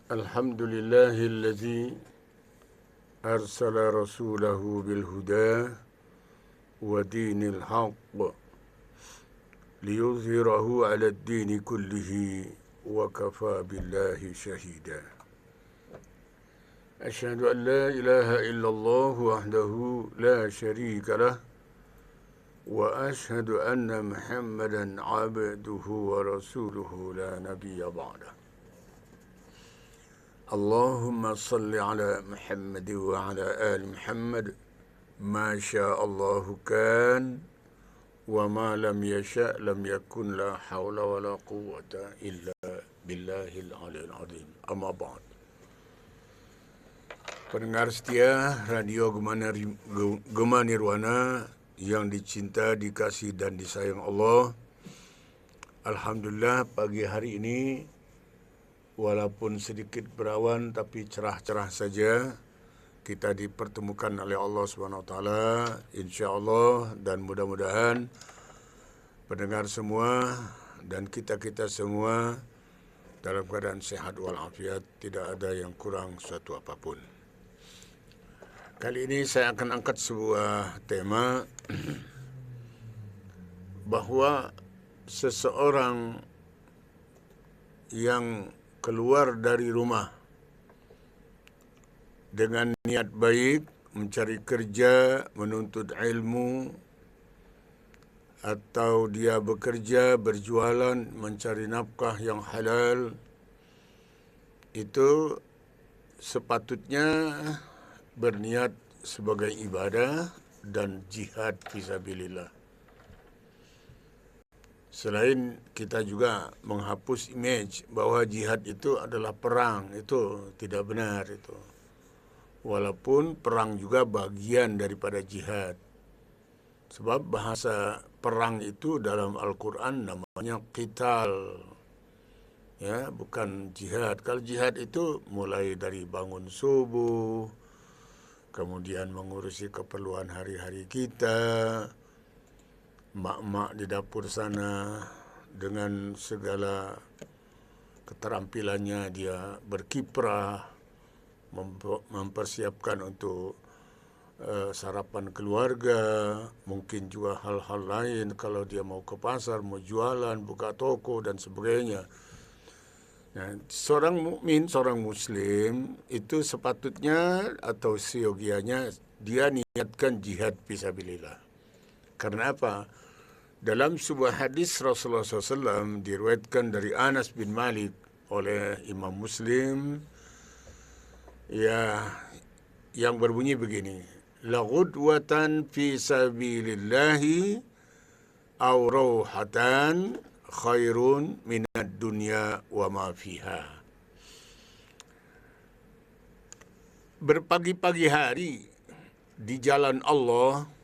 الحمد لله الذي أرسل رسوله بالهدى ودين الحق ليظهره على الدين كله وكفى بالله شهيدا. أشهد أن لا إله إلا الله وحده لا شريك له وأشهد أن محمدا عبده ورسوله لا نبي بعده. اللهم صل على محمد وعلى آل محمد ما شاء الله كان وما لم يشاء لم يكن لا حول ولا قوة إلا بالله العلي العظيم. أما بعد. Pendengar setia Radio Gema Nirwana yang dicinta, dikasih dan disayang Allah. Alhamdulillah pagi hari ini walaupun sedikit berawan tapi cerah-cerah saja kita dipertemukan oleh Allah SWT, insya-Allah, dan mudah-mudahan pendengar semua dan kita-kita semua dalam keadaan sehat walafiat, tidak ada yang kurang suatu apapun. Kali ini saya akan angkat sebuah tema bahwa seseorang yang keluar dari rumah dengan niat baik, mencari kerja, menuntut ilmu, atau dia bekerja, berjualan, mencari nafkah yang halal, itu sepatutnya berniat sebagai ibadah dan jihad fisabilillah. Selain kita juga menghapus image bahwa jihad itu adalah perang, itu tidak benar itu. Walaupun perang juga bagian daripada jihad. Sebab bahasa perang itu dalam Al-Quran namanya qital. Ya, bukan jihad. Kalau jihad itu mulai dari bangun subuh, kemudian mengurusi keperluan hari-hari kita, mak-mak di dapur sana dengan segala keterampilannya dia berkiprah, mempersiapkan untuk sarapan keluarga, mungkin juga hal-hal lain kalau dia mau ke pasar, mau jualan, buka toko dan sebagainya. Nah, seorang mukmin, seorang muslim itu sepatutnya atau seyogianya dia niatkan jihad fisabilillah. Karena apa? Dalam sebuah hadis Rasulullah SAW diriwayatkan dari Anas bin Malik oleh Imam Muslim, ya, yang berbunyi begini: la ghudwatan fi sabilillahi aw rawhatan khairun minad dunya wa ma fiha. Berpagi-pagi hari di jalan Allah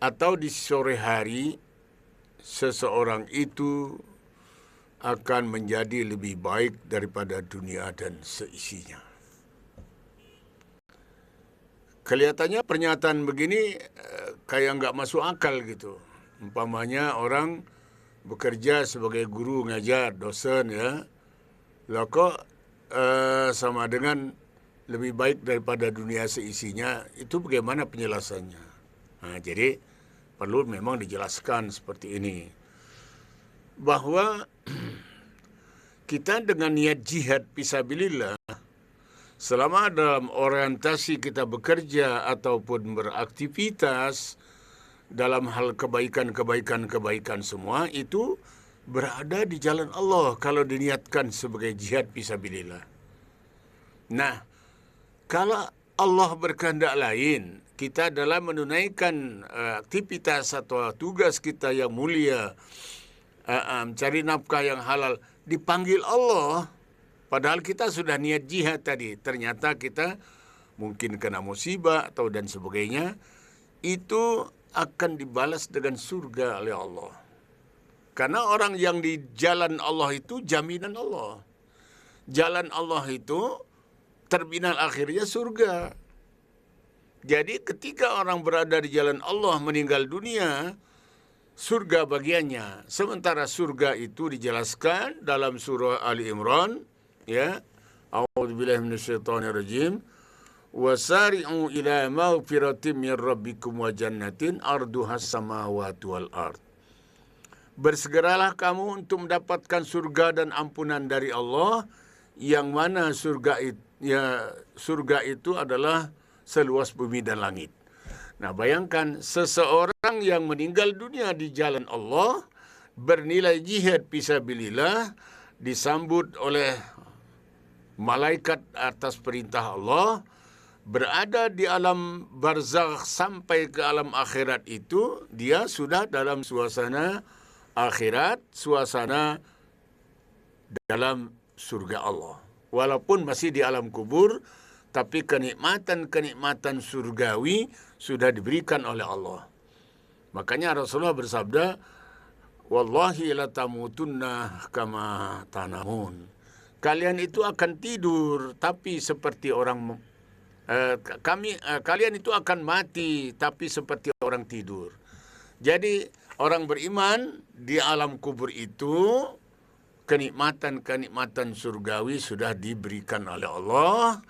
atau di sore hari, seseorang itu akan menjadi lebih baik daripada dunia dan seisinya. Kelihatannya pernyataan begini kayak nggak masuk akal gitu. Umpamanya orang bekerja sebagai guru ngajar, dosen, ya, lah kok sama dengan lebih baik daripada dunia seisinya, itu bagaimana penjelasannya? Nah, jadi perlu memang dijelaskan seperti ini, bahwa kita dengan niat jihad fisabilillah, selama dalam orientasi kita bekerja ataupun beraktivitas dalam hal kebaikan semua, itu berada di jalan Allah kalau diniatkan sebagai jihad fisabilillah. Nah, kalau Allah berkehendak lain, kita dalam menunaikan aktivitas atau tugas kita yang mulia, mencari nafkah yang halal, dipanggil Allah, padahal kita sudah niat jihad tadi, ternyata kita mungkin kena musibah atau dan sebagainya, itu akan dibalas dengan surga oleh Allah. Karena orang yang di jalan Allah itu jaminan Allah. Jalan Allah itu terminal akhirnya surga. Jadi ketika orang berada di jalan Allah meninggal dunia, surga bagiannya. Sementara surga itu dijelaskan dalam surah Ali Imran ya. A'udzubillahi minasyaitonirrajim. Wasari'u ila maghfiratin min rabbikum wa jannatin arduhas samawati wal ard. Bersegeralah kamu untuk mendapatkan surga dan ampunan dari Allah, yang mana surga itu adalah seluas bumi dan langit. Nah, bayangkan seseorang yang meninggal dunia di jalan Allah, bernilai jihad fisabilillah, disambut oleh malaikat atas perintah Allah, berada di alam barzakh sampai ke alam akhirat itu, dia sudah dalam suasana akhirat, suasana dalam surga Allah. Walaupun masih di alam kubur, tapi kenikmatan-kenikmatan surgawi sudah diberikan oleh Allah. Makanya Rasulullah bersabda, wallahi la tamutunna kama tanamun. Kalian itu akan tidur, tapi seperti orang kalian itu akan mati, tapi seperti orang tidur. Jadi orang beriman di alam kubur itu, kenikmatan-kenikmatan surgawi sudah diberikan oleh Allah,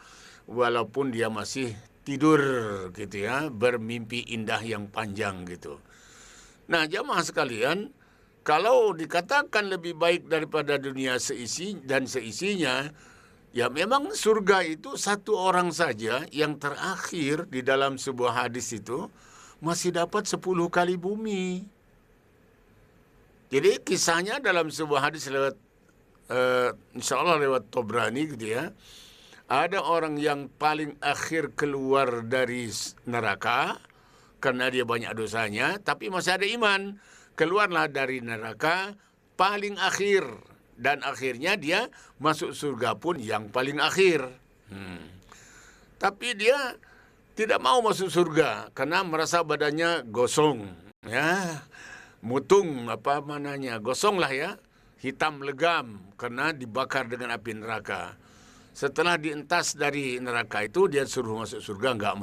walaupun dia masih tidur gitu ya, bermimpi indah yang panjang gitu. Nah, jamaah sekalian, kalau dikatakan lebih baik daripada dunia seisinya, ya memang surga itu satu orang saja yang terakhir di dalam sebuah hadis itu masih dapat 10 kali bumi. Jadi kisahnya dalam sebuah hadis lewat insyaallah lewat Tabrani gitu ya. Ada orang yang paling akhir keluar dari neraka karena dia banyak dosanya, tapi masih ada iman. Keluarlah dari neraka paling akhir, dan akhirnya dia masuk surga pun yang paling akhir. Tapi dia tidak mau masuk surga karena merasa badannya gosong, ya, mutung gosong lah ya, hitam legam karena dibakar dengan api neraka. Setelah dientas dari neraka itu, dia suruh masuk surga, nggak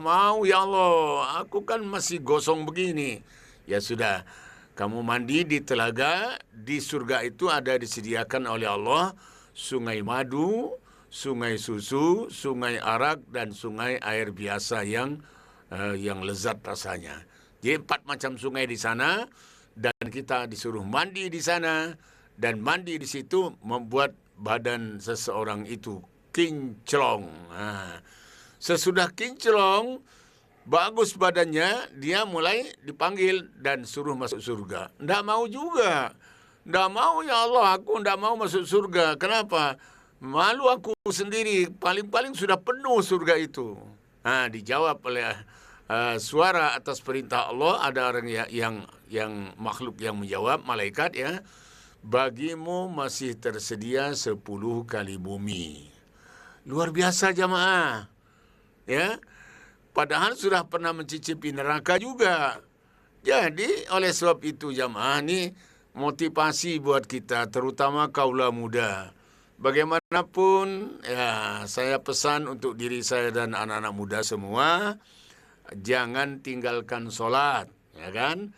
mau, ya Allah, aku kan masih gosong begini. Ya sudah, kamu mandi di telaga, di surga itu ada disediakan oleh Allah sungai madu, sungai susu, sungai arak, dan sungai air biasa yang lezat rasanya. Jadi 4 macam sungai di sana, dan kita disuruh mandi di sana, dan mandi di situ membuat badan seseorang itu kinclong. Sesudah kinclong, bagus badannya, dia mulai dipanggil dan suruh masuk surga. Nggak mau juga. Nggak mau, ya Allah, aku nggak mau masuk surga. Kenapa? Malu aku sendiri, paling-paling sudah penuh surga itu. Dijawab oleh suara atas perintah Allah, ada orang yang makhluk yang menjawab, malaikat ya. Bagimu masih tersedia 10 kali bumi. Luar biasa jamaah. Ya. Padahal sudah pernah mencicipi neraka juga. Jadi oleh sebab itu jamaah ini motivasi buat kita, terutama kaula muda. Bagaimanapun ya, saya pesan untuk diri saya dan anak-anak muda semua, jangan tinggalkan sholat, ya kan?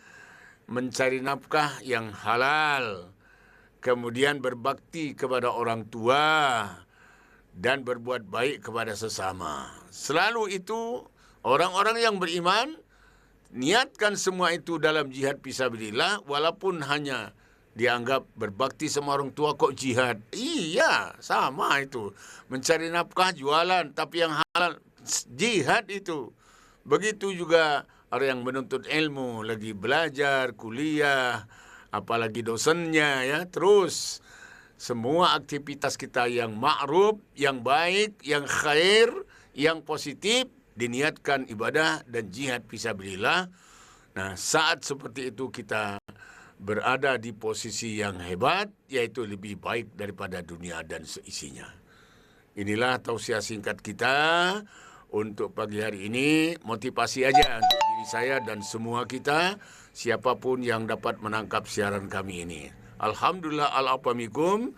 Mencari nafkah yang halal. Kemudian berbakti kepada orang tua dan berbuat baik kepada sesama. Selalu itu orang-orang yang beriman niatkan semua itu dalam jihad fisabilillah, walaupun hanya dianggap berbakti sama orang tua kok jihad. Iya, sama itu. Mencari nafkah, jualan, tapi yang halal jihad itu. Begitu juga orang yang menuntut ilmu, lagi belajar, kuliah, apalagi dosennya ya, terus semua aktivitas kita yang ma'ruf, yang baik, yang khair, yang positif, diniatkan ibadah dan jihad fisabilillah. Nah, saat seperti itu kita berada di posisi yang hebat, yaitu lebih baik daripada dunia dan seisinya. Inilah tausiah singkat kita untuk pagi hari ini. Motivasi aja untuk diri saya dan semua kita, siapapun yang dapat menangkap siaran kami ini. Alhamdulillah ala apamikum.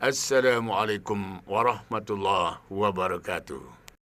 Assalamualaikum warahmatullahi wabarakatuh.